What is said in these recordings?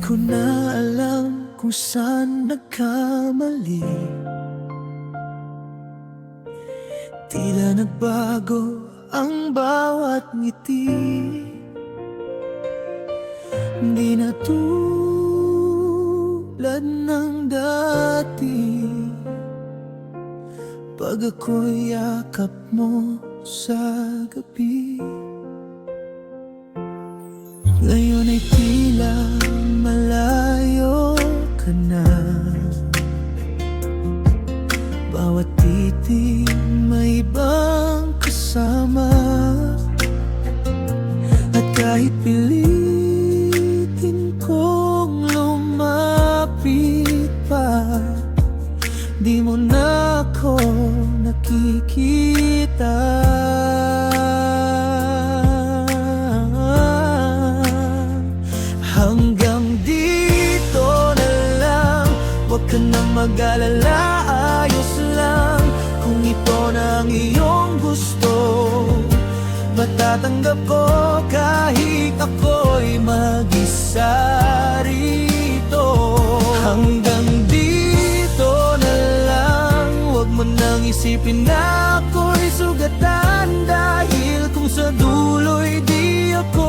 ko na alam kung saan nagkamali. Tila nagbago ang bawat ngiti. Di na tulad ng dati pag ako'y yakap mo sa gabi. Ngayon ay tila malayo ka na. Bawat titig may ibang kasama. At kahit pilitin kong lumapit pa, di mo na ako nakikita. Hanggang dito na lang, huwag ka nang mag-alala, ayos lang. Kung ito na ang iyong gusto, matatanggap ko kahit ako'y mag-isa rito. Hanggang dito na lang, huwag mo nang isipin na ako'y sugatan. Dahil kung sa dulo'y di ako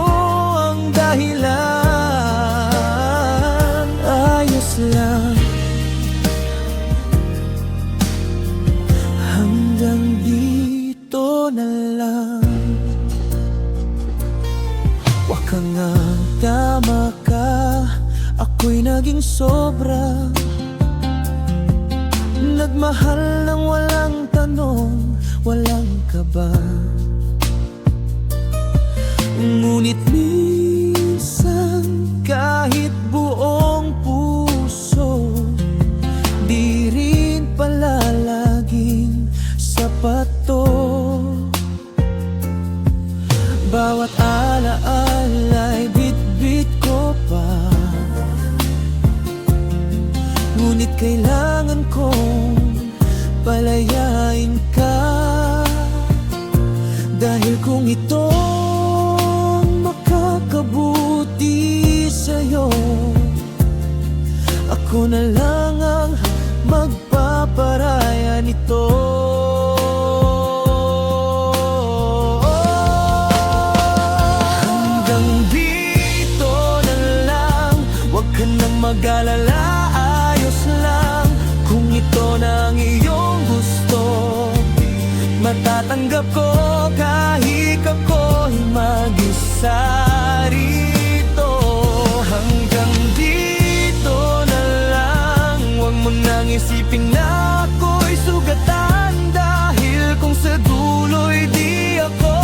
ang dahilan, ayos lang. Hanggang dito na lang. Wag ka nga, tama ka, ako'y naging sobra. Nagmahal ng walang tanong, walang kaba. Ngunit minsan kahit buong puso, di rin pala laging sapat to. Bawat alaala'y bit-bit ko pa, ngunit kailangan kong palayain ka. Dahil kung ito ang makakabuti sa'yo, ako na lang ang magpaparaya nito. Mag-alala, ayos lang. Kung ito na ang iyong gusto, matatanggap ko kahit ako'y mag-isa rito. Hanggang dito na lang, huwag mo nang isipin na ako'y sugatan. Dahil kung sa dulo'y di ako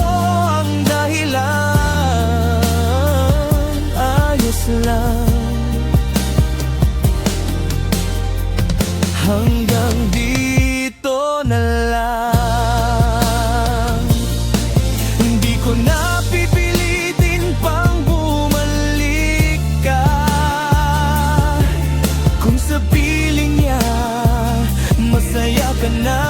ang dahilan, ayos lang. Hanggang dito na lang. Hindi ko na pipilitin pang bumalik ka. Kung sa piling niya masaya ka na,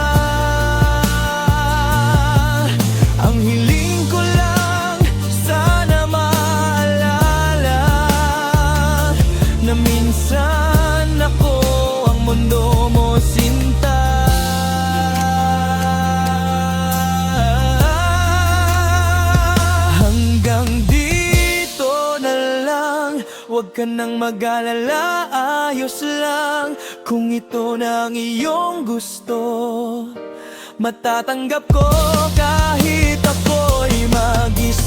ang hiling ko lang sana maalala na minsan ako ang mundo mo, sinta. Hanggang dito na lang, huwag ka nang mag-alala, ayos lang. Kung ito na ang iyong gusto, matatanggap ko kahit ako'y mag-isa.